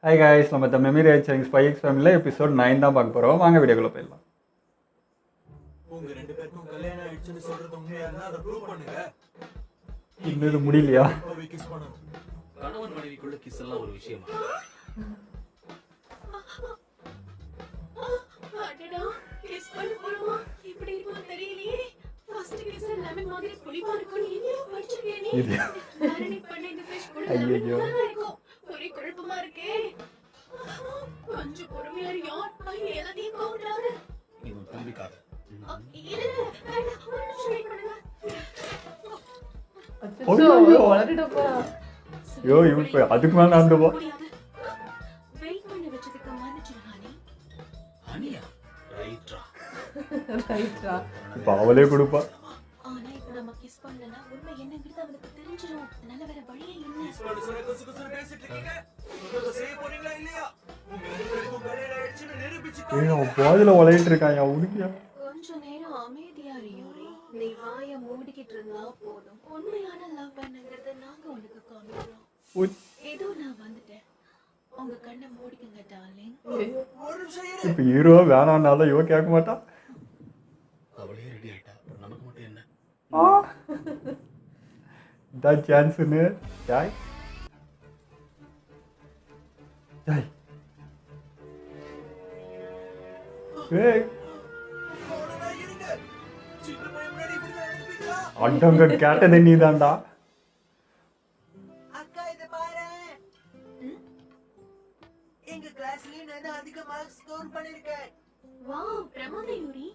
Hi guys, நம்ம த memory change spy X ஃபேமிலியில் episode 9 தான் பார்க்க போகிறோம். வாங்க வீடியோக்குள்ளே போயிடலாம். உங்க ரெண்டு பேருக்கும் கல்யாணம் ஆயிடுச்சுன்னு சொல்றது உண்மையா இருந்தா அதை ப்ரூவ் பண்ணுங்க. இன்னும் இது முடியலையா? இப்பவே கிஸ் பண்ணணும். கணவன் மனைவிக்குள்ள கிஸ் எல்லாம் ஒரு விஷயமா? அடடா, கிஸ் பண்ண போறோமா? இப்படி இருக்கும் தெரியலையே. ஃபர்ஸ்ட் கிஸ் லெமன் மாதிரி புளிப்பா இருக்கும். நீ என்ன படிச்சிருக்கே நீ? இது மேரினேட் பண்ண இந்த ஃபிஷ் கூட ஐயையோ. லெமன் மாதிரி இருக்கும். ஒரே குழப்பமா இருக்கே. கொஞ்சம் பொறுமையா இருயா. நான் எல்லாத்தையும் கவுண்டறாத. இவன் தம்பிக்காக. இல்ல வேண்டாம், ஒரு நிமிஷம் வெயிட் பண்ணுங்க. ஐயோ, இவன் இப்போ அதுக்கு மேலே நடந்துவா. முடியாது. வெயிட் பண்ண வச்சதுக்கு மன்னிச்சிடு ஹனி. ஹனியா? ரைட்ரா. இப்போ அவளே கொடுப்பா. ஆனா இப்ப நம்ம கிஸ் பண்ணலனா உண்மை என்னங்கிறது அவனுக்கு தெரிஞ்சிரும். அதனால வேற வழியே இல்ல. கிஸ் பண்ண சொன்ன குசு குசுன்னு பேசிட்டு இருக்கீங்க. சொல்றத செய்ய போறீங்களா இல்லையா? உங்க ரெண்டு பேருக்கும் கல்யாணம் ஆயிடுச்சுன்னு நிரூபிச்சு ஏய், அவன் பாதியில் உழையிட்டு இருக்கான். உனக்கியா? கொஞ்ச நேரம் அமைதியா ரியோரி. நீ வாய மூடிக்கிட்டு இருந்தா போதும். உண்மையான லவ் என்னங்கிறத நாங்க உனக்கு காமிக்கிறோம். ஏதோ நான் வந்துட்டேன். உங்க கண்ணை மூடிக்கங்க டார்லிங். ஒரு நிமிஷம் இரு. இப்போ ஹீரோ வேணான்னாலும் இவன் கேட்க மாட்டான். அவளே ரெடி ஆயிட்டா. அப்புறம் நமக்கு மட்டும் என்ன? இதான் சான்ஸுன்னு. Joy Joy. ஏய், போடா இருங்க. சின்ன பையன் முன்னாடி இப்படி தான் நினைப்பீங்களா? அடங்க கேட்டதே நீ தான்டா. அக்கா இத பாரு. எங்க கிளாஸ்லயே நான் தான் அதிக மார்க்ஸ் ஸ்கோர் பண்ணிருக்கேன். வாவ், பிரமாதம் யூரி.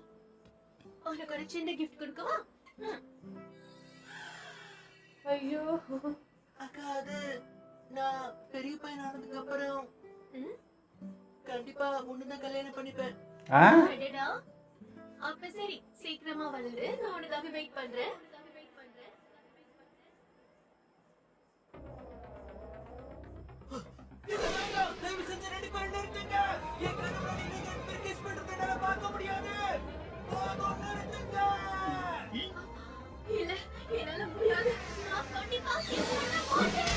உனக்கு ஒரு சின்ன gift கொடுக்கவா? ஐயோ, அக்கா அது நான் பெரிய பையன் ஆனதுக்கு அப்புறம் கண்டிப்பா உன்னை கல்யாணம் பண்ணிப்பேன். ஆ, அடடா. அப்ப சரி, சீக்கிரமா வளரு. நான் உனக்காக வெயிட் பண்றேன். தயவு செஞ்சு ரெண்டு பேரும் நிறுத்துங்க. என் கண்ணு முன்னாடி நீங்க ரெண்டு பேரும் kiss பண்றதை என்னால பார்க்க முடியாது. போதும், நிறுத்துங்க. இல்ல, என்னால முடியாது. நான் கண்டிப்பா kiss பண்ண மாட்டேன்.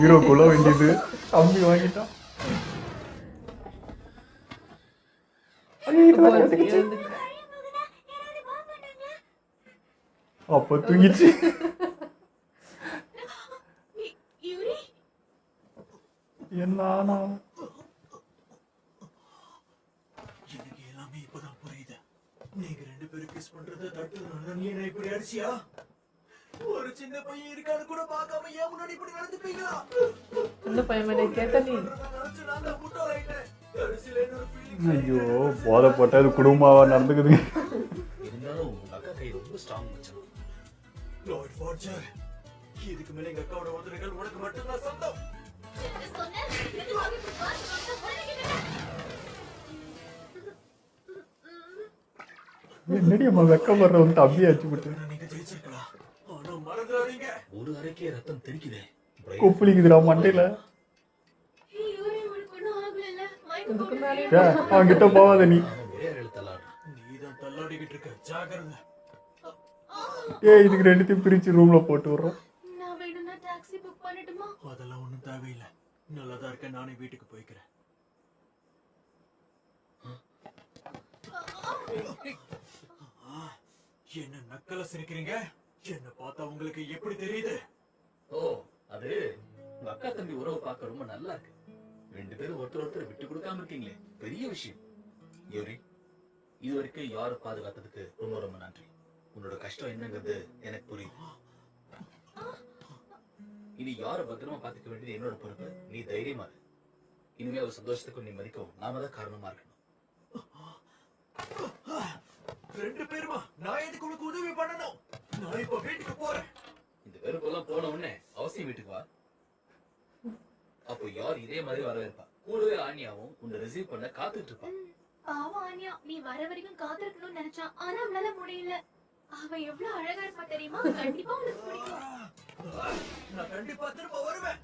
ஹீரோ கொள்ள வேண்டியது தம்பி வாங்கிட்டான். அப்போ தூங்கிச்சு. யூரி, என்ன எனக்கு எல்லாமே இப்பதான் புரியுது. நீங்க ரெண்டு பேரும் கிஸ் பண்றதை தட்டுறதுனால நீ என்ன இப்படி அடிச்சியா? ஒரு சின்ன பையன் இருக்கான்னு கூட பார்க்காம ஏன் முன்னாடி இப்படி நடந்துப்பீங்களா? இந்த பையன் மேலே கேட்ட நீ நினைச்சு நான் தான் முட்டாளாயிட்டேன். கடைசியில என்னோட feelings ஐயோ, போதை போட்டது குடும்பமாவா நடந்துக்குதுங்க. இருந்தாலும் உங்க அக்கா கை ரொம்ப ஸ்ட்ராங் மச்சான். Lord Forger, இதுக்கு மேல எங்க அக்காவோட உதவிகள் உனக்கு மட்டும்தான் சொந்தம். என்ன சொன்ன? எதுக்காக இப்படி பார்த்து பார்த்து உளறிக்கிட்டு? என்னடி அம்மா வெக்கப்படுறவன் தம்பி அடிச்சு விட்டு நீங்க ஜெயிச்சிருக்கலாம். ஆனா மறந்துடாதீங்க. ஒரு அரைக்கே ரத்தம் தெரிக்குதே. கொப்பளிக்குதுடா மண்டையில. ஏய் யூரி, உனக்கு ஒண்ணும் ஆகலைல்ல? மயக்கம் இதுக்கு போட்டு மேலே அவன்கிட்ட போவாத நீ. அவன் ஒரே அறையில தள்ளாடுறான். நீதான் தள்ளாடிக்கிட்டு இருக்க. ஜாக்கிரதை. இதுக்கு ரெண்டுத்தையும் பிரிச்சு ரூம்ல போட்டு விடுறோம். நான் வேணும்னா டாக்ஸி புக் பண்ணட்டுமா? அதெல்லாம் ஒண்ணும் தேவையில்லை. நல்லதா இருக்க, நானே வீட்டுக்கு போய்க்கிறேன். என்ன நக்கல சிரிக்கிறீங்க? என்ன பார்த்தா உங்களுக்கு எப்படி தெரியுது? ஓ, அது உங்க அக்கா தம்பி உறவு பார்க்க ரொம்ப நல்லா இருக்கு. ரெண்டு பேரும் ஒருத்தர் ஒருத்தர் விட்டு கொடுக்காம இருக்கீங்களே, பெரிய விஷயம். யோரி, இது வரைக்கும் யாரை பாதுகாத்ததுக்கு ரொம்ப ரொம்ப நன்றி. உன்னோட கஷ்டம் என்னங்கிறது எனக்கு புரியுது. இனி யாரை பத்திரமா பாத்துக்க வேண்டியது என்னோட பொறுப்பு. நீ தைரியமா இரு. இனிமே அவ சந்தோஷத்துக்கும் நிம்மதிக்கும் நாம தான் காரணமா இருக்கணும். ரெண்டு பேருமா? நான் எதுக்கு உனக்கு உதவி பண்ணணும்? நான் இப்ப வீட்டுக்கு போறேன். இந்த வெறுப்பெல்லாம் போன உடனே அவசியம் வீட்டுக்கு வா. அப்போ யார் இதே மாதிரி வரவேற்பா. கூடவே ஆனியாவும் உன்னை ரிசீவ் பண்ண காத்துட்டு இருப்பா. பாவம் ஆனியா, நீ வர வரைக்கும் காத்திருக்கணும்னு நினைச்சா, ஆனா அவளால முடியல. அவ எவ்வளவு அழகா இருப்பா தெரியுமா? கண்டிப்பா உனக்கு பிடிக்கும். நான் கண்டிப்பா திரும்ப வருவேன்.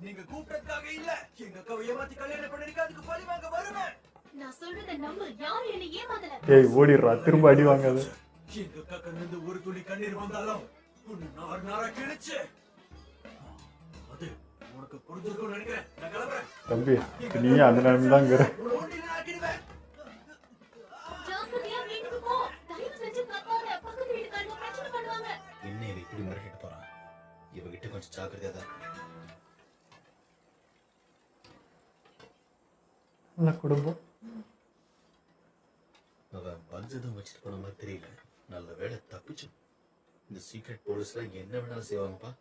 நீங்க கூப்பிட்டதுக்காக இல்ல, எங்க அக்காவை ஏமாத்தி கல்யாணம் பண்ணிருக்க, அதுக்கு பழி வாங்க வருவேன். நான் சொல்றத நம்பு. யாரும் என்னை ஏமாத்தல. ஏய், ஓடிடுறா, திரும்ப அடி வாங்காத. எங்க அக்கா கண்ணிலிருந்து ஒரு துளி கண்ணீர் வந்தாலும் உன்னை நார் நாரா கிழிச்சு உனக்கு புரிஞ்சிருக்கும்னு நினைக்கிறேன். நான் கிளம்புறேன். தம்பி நீ அந்த நிலைமை தான் இருக்கிற. உன்னை ஒண்டியில ஆக்கிடுவேன். ஜாக்கிரதையா வீட்டுக்கு போ. தயவு செஞ்சு கத்தாத. பக்கத்து வீட்டுக்காரங்க பிரச்சனை பண்ணுவாங்க. என்ன இவ இப்படி மிரட்டிட்டு போறான்? இவகிட்ட கொஞ்சம் ஜாக்கிரதையா தான் இருக்கணும். நல்ல குடும்பம். அவன் பஞ்சதும் வச்சுட்டு போன மாதிரி தெரியல. நல்ல வேலை தப்பிச்சு. இந்த சீக்ரெட் போலீஸ்ல என்ன வேணாலும் செய்வாங்கப்பா.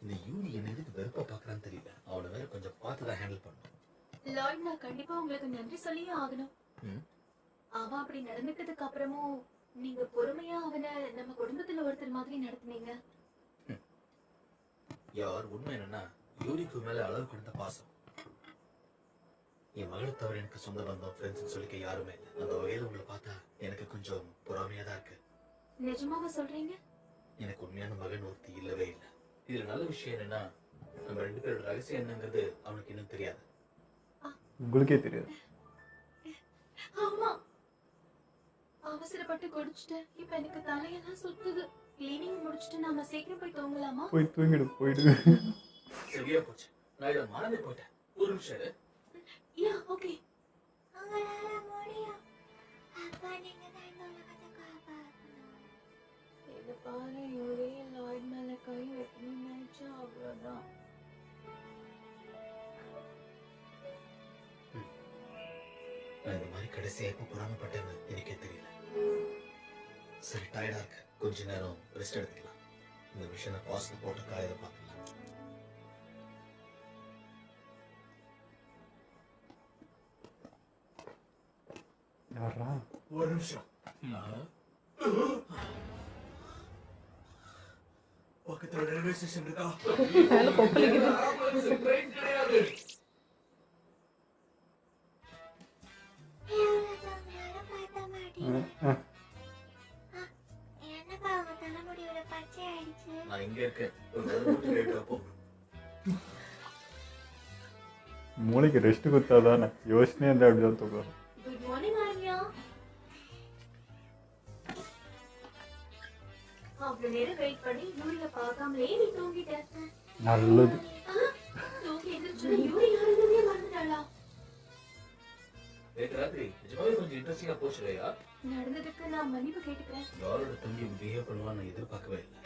இந்த யூனி என்ன எதுக்கு வெறுப்பா பாக்குறான்னு தெரியல. அவனை வேற கொஞ்சம் பார்த்துதான் ஹேண்டில் பண்ணணும். லார்ட், நான் கண்டிப்பா உங்களுக்கு நன்றி சொல்லியே ஆகணும். ம். அவன் அப்படி நடந்துட்டதுக்கு அப்புறமும் நீங்க பொறுமையா அவனை நம்ம குடும்பத்துல ஒருத்தர் மாதிரி நடத்துனீங்க. யார் உண்மை என்னன்னா யூனிக்கு மேல அளவு கொடுத்த பாசம். என் மகளை தவிர எனக்கு சொந்த பந்தம் ஃப்ரெண்ட்ஸ் சொல்லிக்க யாருமே இல்லை. அந்த வகையில உங்களை பார்த்தா எனக்கு கொஞ்சம் பொறாமையா தான் இருக்கு. நிஜமாவா சொல்றீங்க? எனக்கு உண்மையான மகன் ஒருத்தி இல்லவே இல்லை. இதுல நல்ல விஷயம் என்னன்னா நம்ம 2 பேரோட ரகசியம் என்னங்கிறது அவனுக்கு இன்னும் தெரியாது. உங்களுக்கே தெரியாது. ஆமா, அவசரப்பட்டு குடிச்சிட்டேன். இப்ப எனக்கு தலையெல்லாம் சுத்துது. கிளீனிங் முடிச்சிட்டு நாம சீக்கிரம் போய் தூங்கலாமா? போய் தூங்கிடு போயிடு. சரியா போச்சு. நான் இதை மறந்து போயிட்டேன். ஒரு நிமிஷம் இரு. யா, ஓகே. உங்களால முடியும். அப்பா நீங்க தான் இந்த உலகத்தை காப்பாற்றணும். இது பாரு, ஒரே லார்ட் மேல கை வைக்கணும்னு நினைச்சா அவ்வளவுதான். நான் இந்த மாதிரி கடைசியா எப்போ பொறாமப்பட்டேன்னு எனக்கே தெரியல. சரி, டயர்டா இருக்கு. கொஞ்ச நேரம் ரெஸ்ட் எடுத்துக்கலாம். இந்த மிஷனை பாஸ்ல போட்டு காலையில பார்க்கலாம். யாரா? ஒரு நிமிஷம். பக்கத்துல ரயில்வே ஸ்டேஷன் இருக்கா? மேல கொப்பளிக்குது. ட்ரெயின் கிடையாது. எவ்வளவு உங்களால பார்த்த மாட்டீங்க. என்னப்பா உங்க தலைமுடியோட பச்சை ஆயிடுச்சு. நான் இங்க இருக்கேன். ஒரு தடவை மட்டும் கேட்டா போ. மூளைக்கு ரெஸ்ட் கொடுத்தாதானே யோசனையே இருந்தால் அப்படிதான் தூக்கம். Good morning Aarya. அவ்வளவு நேரம் வெயிட் பண்ணி யூரிய பார்க்காமலே நீ தூங்கிட்ட. நல்லது. தூங்கி எந்திரிச்சு யூரி யாருன்னே மறந்துட்டாளா? நேற்று ராத்திரி நிஜமாவே கொஞ்சம் இன்ட்ரெஸ்டிங்கா போச்சு இல்லையா? நடந்ததுக்கு நான் மன்னிப்பு கேட்டுக்கிறேன். யாரோட தம்பி பிஹேவ் பண்ணுவான்னு நான் எதிர்பார்க்கவே இல்லை.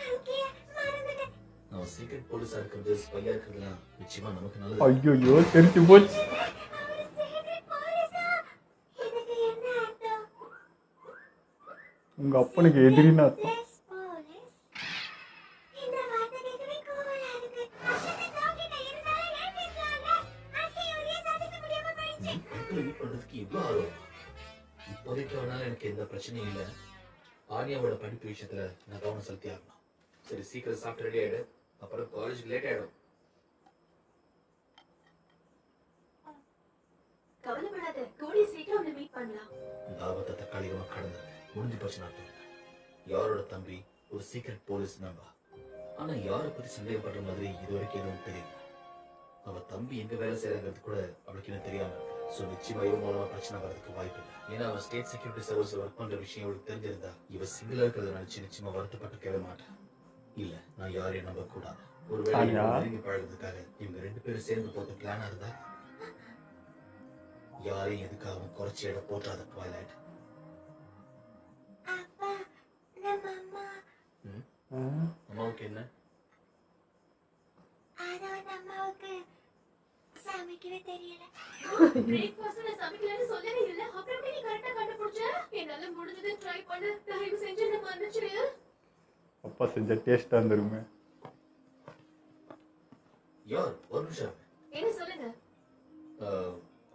அவன் சீக்ரெட் போலீஸா இருக்கிறது, ஸ்பையா இருக்கிறதுலாம் நிச்சயமா நமக்கு நல்லது. ஐயோ தெரிஞ்சு போச்சு. இதுக்கு என்ன அர்த்தம்? உங்க அப்பனுக்கு எதிரின்னு அர்த்தம். Yes, police. இந்த வார்த்தை கேட்கவே கோவலா இருக்கு. அசனை தூக்கிட்ட இருந்தாலும் ஏன் பேசுறாங்க? அத்தை ஒரே சந்திக்க முடியாம போயிடுச்சு. பெண்களை மீட் பண்றதுக்கு இவ்வளவு ஆர்வம். இப்போதைக்கு அவனால எனக்கு எந்த பிரச்சனையும் இல்லை. ஆனியாவோட படிப்பு விஷயத்துல நான் கவனம் செலுத்தி ஆகணும். சரி, சீக்கிரம் சாப்பிட்டு ரெடி ஆயிடு. அப்புறம் காலேஜ் லேட் ஆயிடும். கவலைப்படாத, கூடிய சீக்கிரம் உன்னை மீட் பண்ணலாம். இந்த ஆபத்தை தற்காலிகமா கடந்திருக்கேன். முடிஞ்சு போச்சு நாட்கள். யாரோட தம்பி ஒரு சீக்ரெட் போலீஸ் மெம்பர். ஆனா யாரை பத்தி சந்தேகப்படுற மாதிரி இது வரைக்கும் எதுவும் தெரியல. அவ தம்பி எங்க வேலை செய்யறாங்கிறது கூட அவளுக்கு இன்னும் தெரியாம இருக்கு. ஸோ நிச்சயமா இவன் மூலமா பிரச்சனை வர்றதுக்கு வாய்ப்பு இல்லை. ஏன்னா அவன் ஸ்டேட் செக்யூரிட்டி சர்வீஸ் ஒர்க் பண்ற விஷயம் அவளுக்கு தெரிஞ்சிருந்தா இவ சிங்கிளா இருக்கிறத நினைச்சு நிச்சயமா வருத்தப்பட்டுக்கவே மாட்டேன். இல்ல, நான் யாரையும் நம்ப கூடாது. ஒருவேளை ஆனியா? நெருங்கி பழகிறதுக்காக இவங்க 2 பேரும் சேர்ந்து போட்ட பிளானா இருந்தா யாரையும் எதுக்காகவும் குறைச்சி இட போட்டாத ட்வைலைட். அப்பா, நம்ம அம்மா அம்மாவுக்கு என்ன? அதாவது அம்மாவுக்கு சமைக்கவே தெரியல. பிரேக்ஃபாஸ்ட் நான் சமைக்கலன்னு சொல்லவே இல்ல. அப்புறம் எப்படி நீ கரெக்ட்டா கண்டுபிடிச்ச? என்னால முடிஞ்சதை ட்ரை பண்ணு. தயவு செஞ்சு என்ன மன்னிச்சிடு. அப்பா செஞ்ச டேஸ்டா இருந்துருமே. யார்? ஒரு நிமிஷம். என்ன சொல்லுங்க?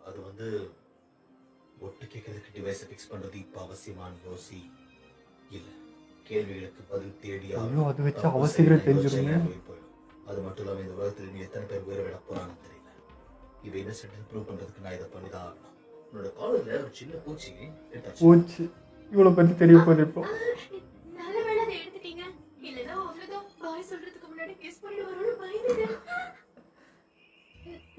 அது வந்து ஒட்டு கேட்கறதுக்கு டிவைஸை ஃபிக்ஸ் பண்றது இப்ப அவசியமானு யோசி. இல்ல, கேள்விகளுக்கு பதில் தேடி ஐயோ அது வச்சு அவசியம் தெரிஞ்சிருமே. போயிடும். அது மட்டும் இல்லாம இந்த உலகத்துல நீ எத்தனை பேர் உயிரை விட போறான்னு தெரியல. இவ இன்னசென்ட் ப்ரூவ் பண்றதுக்கு நான் இதை பண்ணி தான் ஆகணும். உன்னோட காலேஜ்ல ஒரு சின்ன பூச்சி எடுத்தாச்சு. போச்சு. இவ்வளவு பத்தி தெரிய போகுது இப்போ. நல்ல வேளை அதை எடுத்துட்டீங்க. இல்லனா அவ்வளவுதான். பாய் சொல்றதுக்கு முன்னாடி கிஸ் பண்ணிட்டு வரும்னு பயந்துட்டேன்.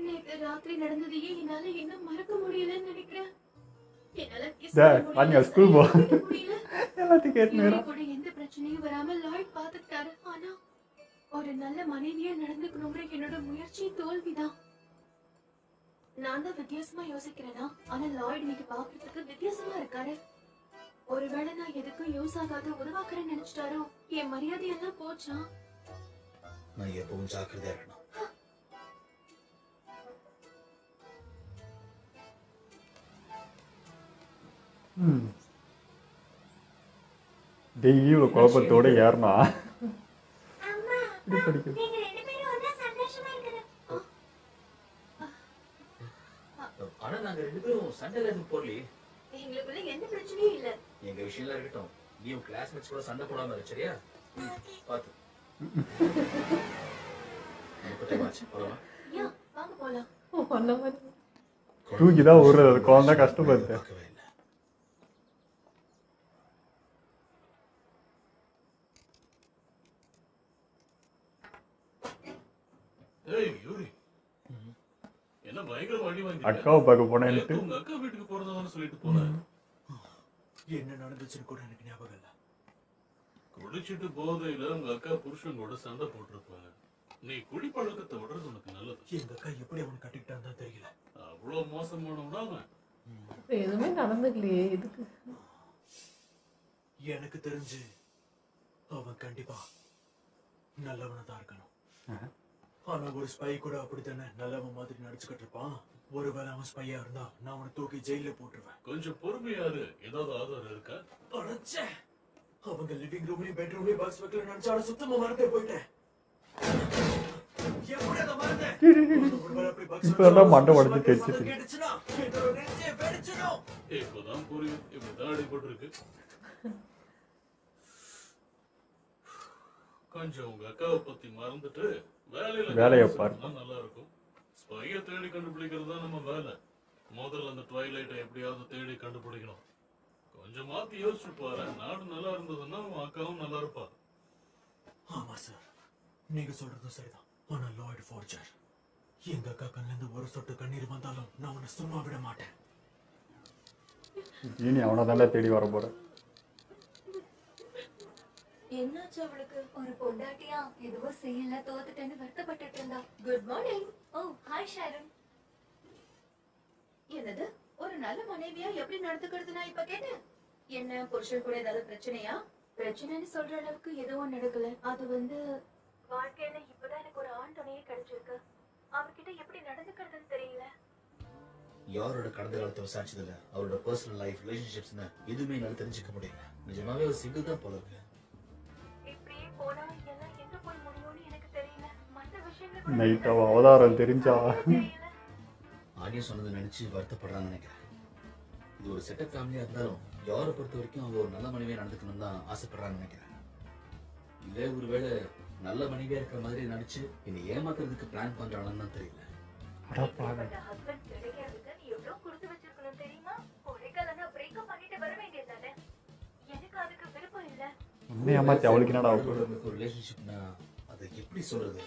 நேத்து ராத்திரி நடந்ததையே என்னால இன்னும் மறக்க முடியலன்னு நினைக்கிறேன். என்னால கிஸ் ஆனியா ஸ்கூல் போ. முடியல. எல்லாத்தையும் கேட்டு இவரு கூட எந்த பிரச்சனையும் வராம லாய்ட் பாத்துக்கிட்டாரு. ஆனா ஒரு நல்ல மனைவியா நடந்துக்கணுங்கிற என்னோட முயற்சி தோல்விதான். நான் தான் வித்தியாசமா யோசிக்கிறேனா? ஆனா லாய்ட் இன்னைக்கு பாக்குறதுக்கு வித்தியாசமா இருக்காரு. ஒருவேளை நான் எதுக்கும் யூஸ் ஆகாத உதவாக்குறேன்னு நினைச்சிட்டாரோ? என் மரியாதையெல்லாம் போச்சா? நான் எப்பவும் ஜாக்கிரதையா இருக்கணும். டெய்லி இவ்வளோ குழப்பத்தோட ஏறனா அம்மா இப்படி படிக்கிறது. நீங்க ரெண்டு பேரும் ஒண்ணா சந்தோஷமா இருக்கணும். ஆனா நாங்க 2 பேரும் சண்டையில எதுவும் போடலையே. எங்களுக்குள்ள எந்த பிரச்சனையும் இல்ல. எங்க விஷயம்லாம் இருக்கட்டும். நீ உன் கிளாஸ்மேட்ஸ் கூட சண்டை போடாம இரு, சரியா? பாத்து. நமக்கு டைம் ஆச்சு, போலாமா? யா, வாங்க போலாம். அந்த மாதிரி தூக்கி தான் விடுறது, அது குழந்தை கஷ்டப்படுது. பார்க்கவே இல்லை. ஏய் யூரி, என்ன பயங்கர வழி வாங்கி அக்காவை பார்க்க போனேன்ட்டு உங்க அக்கா வீட்டுக்கு போறதான்னு சொல்லிட்டு போனேன். என்ன நடந்துச்சுன்னு கூட எனக்கு ஞாபகம் இல்ல. குடிச்சிட்டு போதையில உங்க அக்கா புருஷன் கூட சண்டை போட்டிருப்பாங்க. நீ குடிப்பழக்கத்தை விடுறது உனக்கு நல்லது. எங்க அக்கா எப்படி அவனை கட்டிக்கிட்டான்னு தான் தெரியல. அவ்வளவு மோசமானவனா அவன்? எதுவுமே நடந்துக்கலையே. எதுக்கு எனக்கு தெரிஞ்சு அவன் கண்டிப்பா நல்லவனா தான் இருக்கணும். ஆனா ஒரு ஸ்பை கூட அப்படித்தானே நல்லவன் மாதிரி நடிச்சுக்கிட்டு இருப்பான். ஒருவேளை அவன் ஸ்பையா இருந்தா நான் அவனை தூக்கி ஜெயில போட்டுருவேன். கொஞ்சம் பொறுமையாரு. ஏதாவது ஆதாரம் இருக்கா? அடச்சே, அவங்க லிவிங் ரூம்லயும் பெட்ரூம்லயும் பாக்ஸ் வைக்கல நினைச்சாலும் சுத்தமா மறந்தே போயிட்டேன். எப்படி அதை மறந்தேன்? ஒருவேளை அப்படி box இப்பதான் மண்டை வச்சா உடைஞ்சு தெரிச்சுது. சத்தம் கேட்டுச்சுன்னா என்னோட நெஞ்சே வெடிச்சிடும். இப்பதான் புரியும். இப்படிதான் அடிபட்டிருக்கு. கொஞ்சம் உங்க அக்காவை பத்தி மறந்துட்டு வேலையை கவனிச்சா பார்ப்போம். நல்லா இருக்கும். ஸ்பைய தேடி கண்டுபிடிக்கிறது தான் நம்ம வேலை. முதல்ல அந்த ட்வைலைட்டை எப்படியாவது தேடி கண்டுபிடிக்கணும். கொஞ்சம் மாத்தி யோசிச்சு பாரு. நாடு நல்லா இருந்ததுன்னா உன் அக்காவும் நல்லா இருப்பா. ஆமா சார், நீங்க சொல்றதும் சரிதான். ஆனா லாய்ட் ஃபார்ஜர், எங்க அக்கா கண்ணுல இருந்து ஒரு சொட்டு கண்ணீர் வந்தாலும் நான் உன்னை சும்மா விட மாட்டேன். இனி அவனை தாண்டா தேடி வர போற. என்னாச்சு அவளுக்கு? ஒரு பொண்டாட்டியா எதுவும் செய்யல, தோத்துட்டேன்னு வருத்தப்பட்டுட்டு இருந்தா. Good morning. Oh hi Sharon. என்னது? ஒரு நல்ல மனைவியா எப்படி நடந்துக்கிறது நான் இப்ப கேட்டேன். என்ன புருஷன் கூட ஏதாவது பிரச்சனையா? பிரச்சனைன்னு சொல்ற அளவுக்கு எதுவும் நடக்கல. அது வந்து வாழ்க்கையில இப்பதான் எனக்கு ஒரு ஆண் துணையே கிடைச்சிருக்கு. அவர்கிட்ட எப்படி நடந்துக்கிறதுன்னு தெரியல. யாரோட கடந்த காலத்தை விசாரிச்சதில்ல. அவரோட பர்சனல் லைஃப், ரிலேஷன்ஷிப்ஸ்னு எதுவுமே என்னால தெரிஞ்சுக்க முடியல. நிஜமாவே ஒரு சிங்கிள் தான் போல இருக்கு. இப்படியே போனா எல்லாம் எங்க போய் முடியும்னு எனக்கு தெரியல. மற்ற விஷயங்களை நைட் அவ அவதாரம் தெரிஞ்சா தெரியல. ஆடியோ சொன்னதை நினைச்சு வருத்தப்படுறான்னு நினைக்கிறேன். இது ஒரு செட்டப் ஃபேமிலியா இருந்தாலும் யாரை பொறுத்த வரைக்கும் அவங்க ஒரு நல்ல மனைவியா நடந்துக்கணும் தான் ஆசைப்படுறான்னு நினைக்கிறேன். இல்ல ஒருவேளை நல்ல மனைவியா இருக்கிற மாதிரி நடிச்சு என்னை ஏமாத்துறதுக்கு பிளான் பண்றாங்கன்னு தான் தெரியல. அப்படிப்பட்ட husband கிடைக்கிறதுக்கு நீ எவ்வளவு கொடுத்து வச்சிருக்கணும் தெரியுமா? ஒரேக்காலனா பிரேக்கப் பண்ணிட்டு வர வேண்டியதுதானே? எனக்கு அதுக்கு விருப்பம் இல்ல. உண்மை ஏமாத்தி அவளுக்கு என்னடா ஆக போகுது? ஒரு ரிலேஷன்ஷிப்னா அதை எப்படி சொல்றது?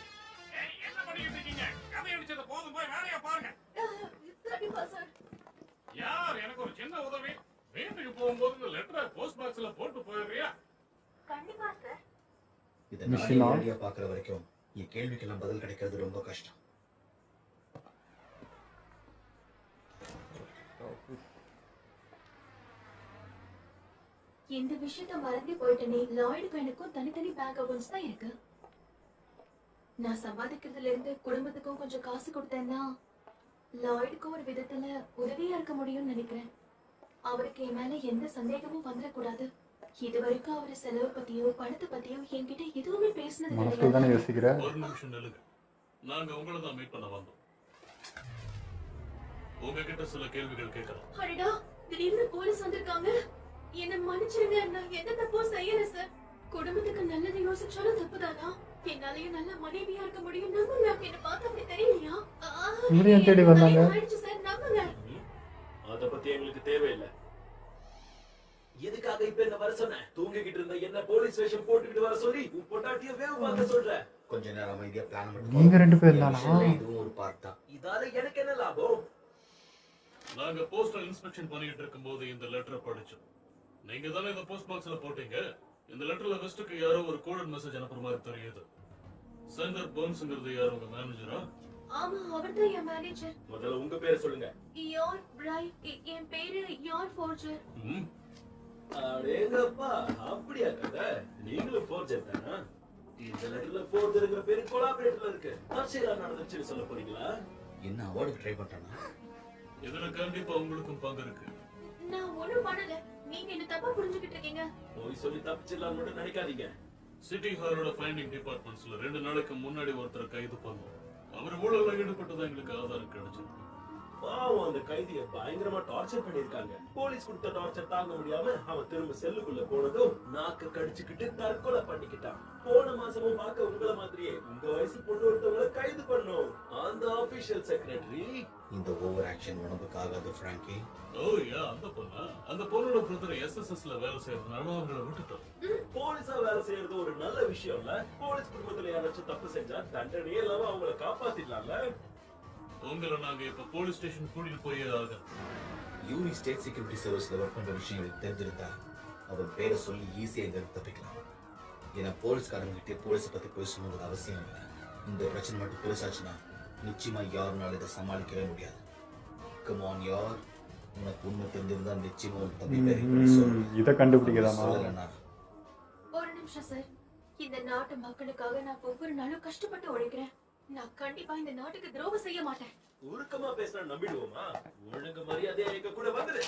என்ன பண்ணிட்டு இருக்கீங்க? கதை அடிச்சது போதும், போய் வேலையை பாருங்க. கண்டிப்பா சார். யார் எனக்கு ஒரு சின்ன உதவி? வீட்டுக்கு போகும்போது இந்த லெட்டரை போஸ்ட் பாக்ஸ்ல போட்டு போயிடுறியா? கண்டிப்பா சார். இதை நானே மிஷினா? நேரடியா பாக்குற வரைக்கும் என் கேள்விக்கெல்லாம் பதில் கிடைக்கிறது ரொம்ப கஷ்டம். இந்த விஷயத்த மறந்தே போயிட்டனே. லாய்டுக்கும் எனக்கும் தனித்தனி பேங்க் அக்கவுண்ட்ஸ் தான் இருக்கு. நான் சம்பாதிக்கிறதுல இருந்து குடும்பத்துக்கும் கொஞ்சம் காசு கொடுத்தேன்னா லாய்டுக்கும் ஒரு விதத்துல உதவியா இருக்க முடியும்னு நினைக்கிறேன். அவருக்கு என் மேல எந்த சந்தேகமும் வந்துடக்கூடாது. இது வரைக்கும் அவரு செலவு பத்தியோ பணத்தை பத்தியோ என்கிட்ட எதுவுமே பேசினது மனசுல கிடையாது. தானே யோசிக்கிற. ஒரு நிமிஷம் நில்லுங்க. நாங்க உங்களை தான் மீட் பண்ண வந்தோம். உங்ககிட்ட சில கேள்விகள் கேட்கலாம். அடடா, திடீர்னு போலீஸ் வந்திருக்காங்க. என்ன மன்னிச்சிருங்க, நான் எந்த தப்பும் செய்யல சார். குடும்பத்துக்கு நல்லது யோசிச்சாலும் தப்புதானா? என்னாலயும் நல்ல மனைவியா இருக்க முடியும். நம்புங்க, என்ன பார்த்து அப்படி தெரியலையா? இவரு ஏன் தேடி வந்தாங்க? ஆயிடுச்சு சார், நம்புங்க. அத பத்தி எங்களுக்கு தேவையில்லை. எதுக்காக இப்ப என்ன வர சொன்ன? தூங்கிக்கிட்டு இருந்த என்ன போலீஸ் ஸ்டேஷன் போட்டுக்கிட்டு வர சொல்லி உன் பொண்டாட்டிய வேவு பார்க்க சொல்ற? கொஞ்ச நேரம் அமைதியா பிளான் பண்ணி நீங்க 2 பேர் தானா? இதுவும் ஒரு பார்ட் தான். இதால எனக்கு என்ன லாபம்? நாங்க போஸ்டல் இன்ஸ்பெக்ஷன் பண்ணிட்டு இருக்கும்போது இந்த லெட்டரை படிச்சோம். நீங்க தானே இந்த போஸ்ட் பாக்ஸ்ல போட்டீங்க. இந்த லெட்டர்ல வெஸ்டுக்கு யாரோ ஒரு கோடட் மெசேஜ் அனுப்புற மாதிரி தெரியுது. சென்டர் பர்ன்ஸ்ங்கிறது யார், உங்க மேனேஜரா? ஆமா, அவர்தான் என் மேனேஜர். முதல்ல உங்க பேரை சொல்லுங்க. யார் பிரைட். என் பேரு யார் ஃபோர்ஜர். ம், அடேங்கப்பா, அப்படியா கதை? நீங்களும் ஃபோர்ஜர் தானா? இந்த லெட்டர்ல ஃபோர்ஜர்ங்கிற பேரு கொலாபரேட்டர்ல இருக்கு. தற்செயலா நடந்துச்சுன்னு சொல்ல போறீங்களா? என்ன அவார்டுக்கு ட்ரை பண்றானா? இதுல கண்டிப்பா உங்களுக்கும் பங்கு இருக்கு. நான் ஒண்ணும் பண்ணல. நீங்க என்ன தப்பா புரிஞ்சுக்கிட்டு இருக்கீங்க. போய் சொல்லி தப்பிச்சிடலாம் மட்டும் நினைக்காதீங்க. சிட்டி ஹாலோட ஃபைண்டிங் டிபார்ட்மெண்ட்ஸ்ல 2 நாளைக்கு முன்னாடி ஒருத்தரை கைது பண்ணோம். அவர் ஊழல்ல ஈடுபட்டதா எங்களுக்கு ஆதாரம் கிடைச்சிருக்கு. பாவம், அந்த கைதியை பயங்கரமா டார்ச்சர் பண்ணிருக்காங்க. போலீஸ் கொடுத்த டார்ச்சர் தாங்க முடியாம அவன் திரும்ப செல்லுக்குள்ள போனதும் நாக்க கடிச்சுக்கிட்டு தற்கொலை பண்ணிக்கிட்டான். போன மாசமும் பார்க்க உங்கள மாதிரியே உங்க வயசு பொண்ணு ஒருத்தவங்களை கைது பண்ணோம். அந்த ஆபீஷியல் செக்ரட்டரி. இந்த ஓவர் ஆக்ஷன் உனக்கு ஆகாது பிராங்கி. ஓ யா, அந்த பொண்ணா? அந்த பொண்ணோட பிரதர் எஸ்எஸ்எஸ்ல வேலை செய்யறதுனால அவங்கள விட்டுட்டோம். போலீஸா வேலை செய்யறது ஒரு நல்ல விஷயம் இல்ல. போலீஸ் குடும்பத்துல யாராச்சும் தப்பு செஞ்சா தண்டனையே இல்லாம அவங்கள காப்பாத்திடலாம்ல. உங்களை நாங்க இப்ப போலீஸ் ஸ்டேஷன் கூட்டிட்டு போயே ஆகும். யூனி ஸ்டேட் செக்யூரிட்டி சர்வீஸ்ல ஒர்க் பண்ற விஷயம் எனக்கு தெரிஞ்சிருந்தா அவன் பேரை சொல்லி ஈஸியா இங்க தப்பிக்கலாம். ஏன்னா போலீஸ்காரங்கிட்டே போலீஸை பத்தி பேசணுங்கிற அவசியம் இல்லை. இந்த பிரச்சனை மட்டும் பெருசாச்சுன்னா நிச்சயமா யாருனால இதை சமாளிக்கவே முடியாது. கமான் யார், உனக்கு உண்மை தெரிஞ்சிருந்தா நிச்சயமா உன் தம்பி பேரை சொல்லு. இதை கண்டுபிடிக்கதாமா? சொல்லலைன்னா ஒரு நிமிஷம் சார். இந்த நாட்டு மக்களுக்காக நான் ஒவ்வொரு நாளும் கஷ்டப்பட்டு உழைக்கிறேன். நான் கண்டிப்பா இந்த நாட்டுக்கு துரோகம் செய்ய மாட்டேன். உருக்கமா பேசினா நம்பிடுவோமா? ஒழுங்கு மரியாதையா எங்க கூட வந்துரு.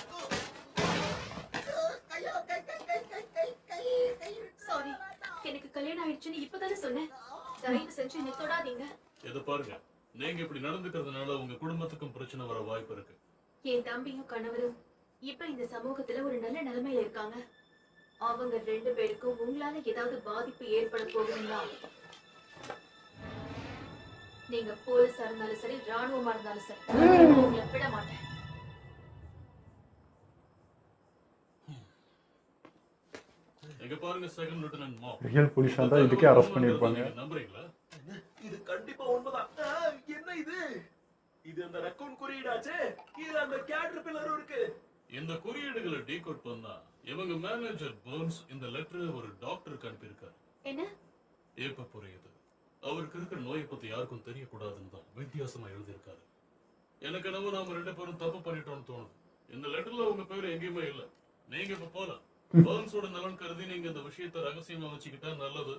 சாரி, எனக்கு கல்யாணம் ஆயிடுச்சுன்னு இப்பதானே சொன்னேன். தயவு செஞ்சு என்ன தொடாதீங்க. இதை பாருங்க, நீங்க இப்படி நடந்துக்கிறதுனால உங்க குடும்பத்துக்கும் பிரச்சனை வர வாய்ப்பு இருக்கு. என் தம்பியும் கணவரும் இப்ப இந்த சமூகத்துல ஒரு நல்ல நிலைமையில இருக்காங்க. அவங்க 2 பேருக்கும் உங்களால ஏதாவது பாதிப்பு ஏற்பட போகுங்களா? நீங்க போலீஸா இருந்தாலும் சரி, ராணுவமா இருந்தாலும் சரி, நான் உங்களை விட மாட்டேன். எங்க பாருங்க செகண்ட் லெப்டினன்ட் மா. ரியல் போலீஸாக தான் இதுக்கே அரெஸ்ட் பண்ணியிருப்பாங்க. நம்புறீங்களா? இது கண்டிப்பா உண்மைதான். என்ன இது? இது அந்த ரக்கூன் குறியீடாச்சே. கீழ அந்த கேட்டர்பில்லரும் இருக்கு. இந்த குறியீடுகளை டீகோட் பண்ணா இவங்க மேனேஜர் பர்ன்ஸ் இந்த லெட்டரை ஒரு டாக்டருக்கு அனுப்பியிருக்காரு. என்ன? இப்ப புரியுது. அவருக்கு இருக்கிற நோயை பத்தி யாருக்கும் தெரியக்கூடாதுன்னு தான் வித்தியாசமா எழுதியிருக்காரு. எனக்கு என்னவோ நாம 2 பேரும் தப்பு பண்ணிட்டோம்னு தோணுது. இந்த லெட்டர்ல உங்க பேரு எங்கேயுமே இல்ல. நீங்க இப்ப போலாம். பர்ன்ஸோட நலன் கருதி நீங்க இந்த விஷயத்தை ரகசியமா வச்சுக்கிட்டா நல்லது.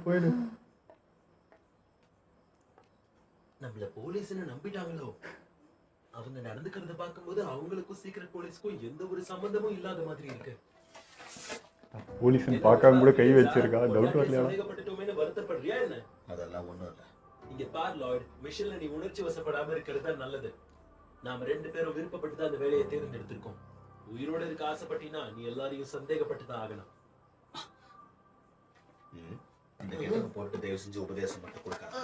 போயிடு. நம்மள போலீஸ்னு நம்பிட்டாங்களோ? அவங்க நடந்துக்கிறத பார்க்கும்போது அவங்களுக்கும் சீக்ரெட் போலீஸ்க்கும் எந்த ஒரு சம்பந்தமும் இல்லாத மாதிரி இருக்கு. போலீஸ்னு பார்க்காம கூட கை வச்சிருக்கா. டவுட் வரலையா? சந்தேகப்பட்டுட்டோமேன்னு வருத்தப்படுறியா என்ன? அதெல்லாம் ஒண்ணும் இல்லை. இங்க பார் லாய்ட், மிஷன்ல நீ உணர்ச்சி வசப்படாம இருக்கிறது தான் நல்லது. நாம 2 பேரும் விருப்பப்பட்டு தான் அந்த வேலையை தேர்ந்தெடுத்திருக்கோம். உயிரோட இருக்க ஆசைப்பட்டினா நீ எல்லாரையும் சந்தேகப்பட்டு தான் ஆகணும். இந்த கிழக்கு போட்டு தயவு செஞ்சு உபதேசம் மட்டும் கொடுக்காது.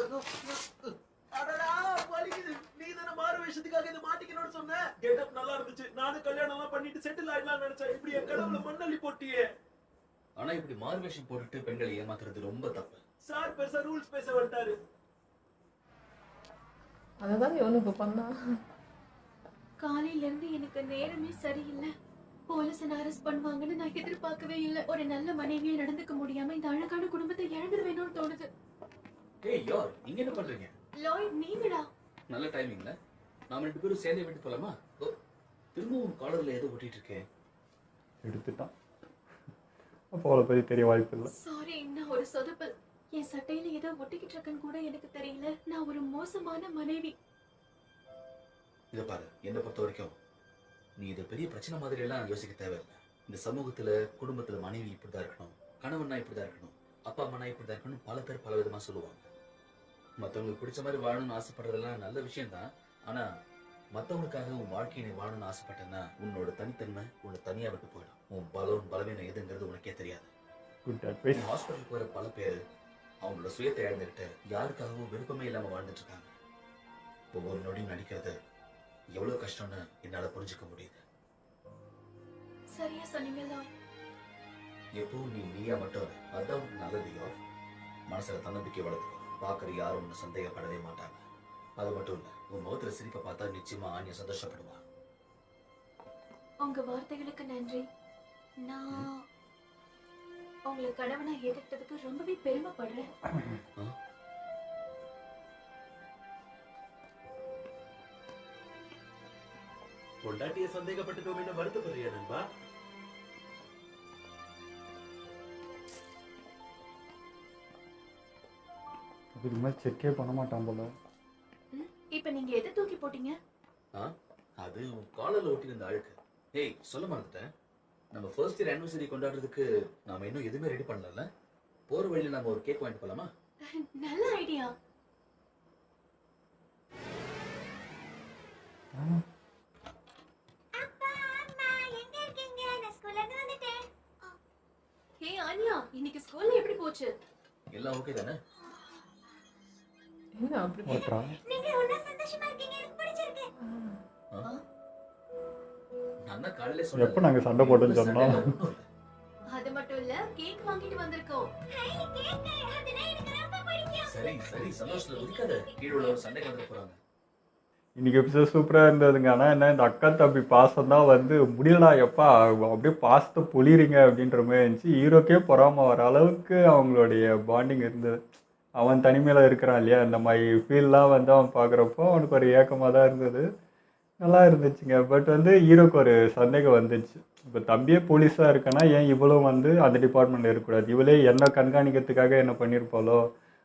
அடடா, வலிக்குது. நீ தானே மாறு வேஷத்துக்காக இதை மாட்டிக்கணும்னு சொன்ன. கெட்டப் நல்லா இருந்துச்சு. நானும் கல்யாணம் எல்லாம் பண்ணிட்டு செட்டில் ஆயிடலாம்னு நினைச்சேன். இப்படி என் கடவுள மண்ணள்ளி போட்டியே. ஆனா இப்படி மார்வேஷம் போட்டுட்டு பெண்களை ஏமாத்துறது ரொம்ப தப்பு. சார் பெருசா ரூல்ஸ் பேச வந்துட்டாரு. அததான் இவனு இப்ப பண்ணா. காலையில இருந்து எனக்கு நேரமே சரியில்லை. போலீஸ் அரெஸ்ட் பண்ணுவாங்கன்னு நான் எதிர்பார்க்கவே இல்லை. ஒரு நல்ல மனைவியை நடந்துக்க முடியாம இந்த அழகான குடும்பத்தை இழந்துருவேணும்னு தோணுது. ஏய் யார், இங்க என்ன பண்றீங்க? லாய்ட், நீங்களா? நல்ல டைமிங்ல நாம 2 பேரும் சேர்ந்தே விட்டு போலாமா? திரும்பவும் காலர்ல ஏதோ ஒட்டிட்டு இருக்கேன். எடுத்துட்டான். அப்போ அவளை பற்றி தெரிய வாய்ப்பு இல்லை. சாரி, நான் ஒரு சொதப்பல். என் சட்டையில ஏதோ ஒட்டிக்கிட்டு இருக்குன்னு கூட எனக்கு தெரியல. நான் ஒரு மோசமான மனைவி. இதை பாரு, என்னை பொறுத்த வரைக்கும் நீ இது பெரிய பிரச்சனை மாதிரி எல்லாம் யோசிக்க தேவையில்லை. இந்த சமூகத்துல குடும்பத்துல மனைவி இப்படிதான் இருக்கணும், கணவன்னா இப்படிதான் இருக்கணும், அப்பா அம்மானா இப்படிதான் இருக்கணும், பல பேர் பல விதமா சொல்லுவாங்க. மற்றவங்களுக்கு பிடிச்ச மாதிரி வாழணும்னு ஆசைப்படுறதெல்லாம் நல்ல விஷயம் தான். ஆனா மற்றவங்களுக்காக உன் வாழ்க்கையை வாழணும்னு ஆசைப்பட்டேன்னா உன்னோட தனித்தன்மை உன்னை தனியா விட்டு போயிடும். உன் பலவீனம் எதுங்கிறது உனக்கே தெரியாது. Good advice. ஹாஸ்பிட்டலுக்கு வர பல பேர் அவங்களோட சுயத்தை இழந்துக்கிட்டு யாருக்காகவும் விருப்பமே இல்லாம வாழ்ந்துட்டு இருக்காங்க. ஒவ்வொரு நொடியும் நடிக்கிறது எவ்வளவு கஷ்டம்னு என்னால புரிஞ்சுக்க முடியுது. சரியா சொன்னீங்க லாய்ட். எப்பவும் நீ நீயா மட்டும் இரு. அதான் உனக்கு நல்லதையோ. மனசுல தன்னம்பிக்கை வளர்த்துக்கோ. பார்க்குற யாரும் உன்னை சந்தேகப்படவே மாட்டாங்க. அது மட்டும் இல்ல, உன் முகத்துல சிரிப்பை பார்த்தா நிச்சயமா ஆணிய சந்தோஷப்படுவா. உங்க வார்த்தைகளுக்கு நன்றி. நான் உங்களை கணவனா ஏத்துக்கிட்டதுக்கு ரொம்பவே பெருமைப்படுறேன். பொண்டாட்டிய சந்தேகப்பட்டுட்டோம் வருத்தப்படுறியா நண்பா? இதுக்கு மாதிரி செக்கே பண்ண மாட்டான் போல. இப்ப நீங்க எதை தூக்கி போட்டீங்க? அது உன் காலர்ல ஒட்டி இருந்த அழுக்கு. ஏய், சொல்ல மறந்துட்டேன். நம்ம ஃபர்ஸ்ட் இயர் ஆனிவர்சரி கொண்டாடுறதுக்கு நாம இன்னும் எதுவுமே ரெடி பண்ணல. போற வழியில நாம ஒரு கேக் வாங்கிட்டு போலாமா? நல்ல ஐடியா. அப்பா அம்மா எங்க இருக்கீங்க? நான் ஸ்கூல்ல இருந்து வந்துட்டேன். ஹே ஆன்யா, இன்னைக்கு ஸ்கூல்ல எப்படி போச்சு? எல்லாம் ஓகே தானே? என்ன அப்படி ஓட்டுறா. நீங்க ஒண்ணா சந்தோஷமா இருக்கீங்க, எனக்கு பிடிச்சிருக்கு. நான் தான் காலையில எப்ப நாங்க சண்டை போட்டோம்னு சொன்னோம்? அது மட்டும் இல்ல, கேக் வாங்கிட்டு வந்திருக்கோம். ஹை கேக், அதுனா எனக்கு ரொம்ப பிடிக்கும். சரி சரி, சந்தோஷத்துல குதிக்காத. கீழே உள்ள ஒரு சண்டை வந்து போறாங்க. இன்னைக்கு எபிசோட் சூப்பராக இருந்ததுங்க. ஆனால் என்ன, இந்த அக்கா தம்பி பாசம் தான் வந்து முடியலடா எப்பா அப்படியே பாசத்தை பொழிறீங்க அப்படின்ற மாதிரி இருந்துச்சு. ஹீரோக்கே பொறாமல் வர அளவுக்கு அவங்களுடைய பாண்டிங் இருந்தது. அவன் தனிமையில் இருக்கிறான் இல்லையா, இந்த மாதிரி ஃபீல்லாம் வந்து அவன் பார்க்குறப்போ அவனுக்கு ஒரு ஏக்கமாக தான் இருந்தது. நல்லா இருந்துச்சுங்க. பட் வந்து ஹீரோக்கு ஒரு சந்தேகம் வந்துச்சு. இப்போ தம்பியே போலீஸாக இருக்கனா ஏன் இவளும் வந்து அந்த டிபார்ட்மெண்ட்டில் இருக்கக்கூடாது, இவளே என்ன கண்காணிக்கிறதுக்காக என்ன பண்ணியிருப்பாளோ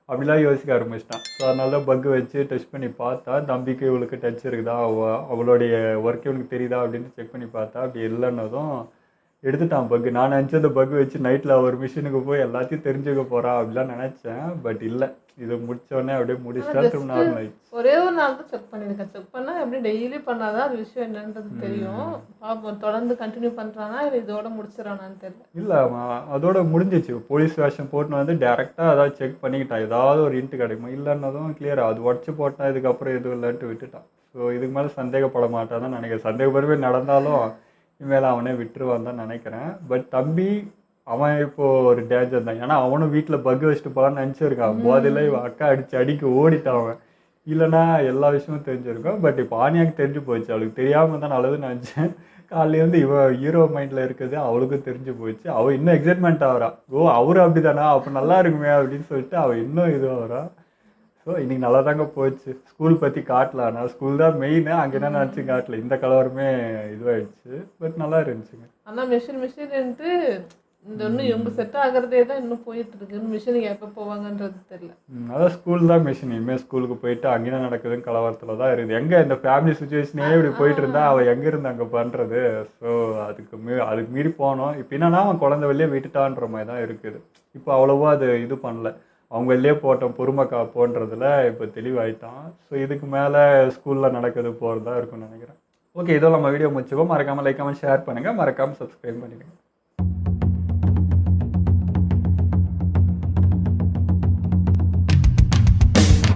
அப்படிலாம் யோசிக்க ஆரம்பிச்சிட்டான். ஸோ அதனால தான் பக்கு வச்சு டெஸ்ட் பண்ணி பார்த்தா தம்பிக்கு இவளுக்கு டச் இருக்குதா, அவளுடைய ஒர்க் இவனுக்கு தெரியுதா அப்படின்னு செக் பண்ணி பார்த்தா அப்படி இல்லைன்னதும் எடுத்துட்டான் பக்கு. நான் நினச்சேன் இந்த பக்கு வச்சு நைட்டில் ஒரு மிஷினுக்கு போய் எல்லாத்தையும் தெரிஞ்சுக்க போகிறான் அப்படிலாம் நினச்சேன். பட் இல்லை, இது முடித்தோடனே அப்படியே முடிச்சிட்டா திரும்ப நார்மல் ஆயிடுச்சு. ஒரே ஒரு நாள் தான் செக் பண்ணியிருக்கேன். செக் பண்ணால் எப்படி டெய்லி பண்ணாதான் அது விஷயம் என்னன்றது தெரியும். பார்ப்போம் தொடர்ந்து கண்டினியூ பண்ணுறானா இல்லை இதோட முடிச்சிடறானான்னு தெரியல. இல்லை, அதோட முடிஞ்சிச்சு. போலீஸ் வேஷன் போட்டுன்னு வந்து டேரெக்டாக அதாவது செக் பண்ணிக்கிட்டான், ஏதாவது ஒரு இன்ட்டு கிடைக்குமா. இல்லைன்னதும் கிளியராக அது உடச்சி போட்டான், இதுக்கப்புறம் எதுவும் இல்லைன்ட்டு விட்டுட்டான். ஸோ இதுக்கு மேலே சந்தேகப்பட மாட்டான் தான் நினைக்கிறேன். சந்தேகப்படவே நடந்தாலும் இனிமேல் அவனே விட்டுருவான் தான் நினைக்கிறேன். பட் தம்பி அவன் இப்போது ஒரு டேஞ்சர் தான். ஏன்னா அவனும் வீட்டில் பக்கு வச்சுட்டு போகலான்னு நினச்சிருக்கான். போதில் இவன் அக்கா அடிக்க ஓடிட்டான் அவன். இல்லைன்னா எல்லா விஷயமும் தெரிஞ்சிருக்கும். பட் இப்போ ஆனியாவுக்கு தெரிஞ்சு போச்சு. அவளுக்கு தெரியாமல் தான் நல்லதுன்னு நினச்சேன். காலையிலேருந்து இவன் ஹீரோ மைண்டில் இருக்குது அவளுக்கும் தெரிஞ்சு போச்சு. அவள் இன்னும் எக்ஸைட்மெண்ட் ஆகிறா. ஓ அவரு அப்படி தானா, அப்போ நல்லா இருக்குமே அப்படின்னு சொல்லிட்டு அவள் இன்னும் இது ஆகிறா. ஸோ இன்றைக்கி நல்லா தாங்க போச்சு. ஸ்கூல் பற்றி காட்டலாம், நான் ஸ்கூல் தான் மெயின், அங்கே என்ன நினச்சி காட்டல. இந்த கலவரமே இதுவாகிடுச்சு. பட் நல்லா இருந்துச்சுங்க. ஆனால் மிஷின்ட்டு இந்த இன்னும் இவங்க செட் ஆகிறதே தான் இன்னும் போயிட்டு இருக்கு. மிஷினுக்கு எப்போ போவாங்கன்றது தெரியல. அதான் ஸ்கூல் தான் மிஷின். இனிமேல் ஸ்கூலுக்கு போயிட்டு அங்கே என்ன நடக்குதுன்னு கலவரத்தில் தான் இருக்குது. எங்கே இந்த ஃபேமிலி சுச்சுவேஷனே இப்படி போயிட்டு இருந்தா அவள் எங்கே இருந்து அங்கே பண்ணுறது. ஸோ அதுக்கு மீறி போனோம். இப்போ என்னன்னா அவன் குழந்தை வெளியே விட்டுட்டான்ற மாதிரி தான் இருக்குது. இப்போ அவ்வளோவா அது இது பண்ணல. அவங்க வெளியே போட்டோம் பொறுமை காப்போன்றதுல இப்போ தெளிவாயிட்டான். ஸோ இதுக்கு மேலே ஸ்கூலில் நடக்குது போகிறதா இருக்கும்னு நினைக்கிறேன். ஓகே, இதோ நம்ம வீடியோ முடிச்சுக்கோ. மறக்காமல் லைக் கமெண்ட் ஷேர் பண்ணுங்கள். மறக்காமல் சப்ஸ்கிரைப் பண்ணிடுங்க.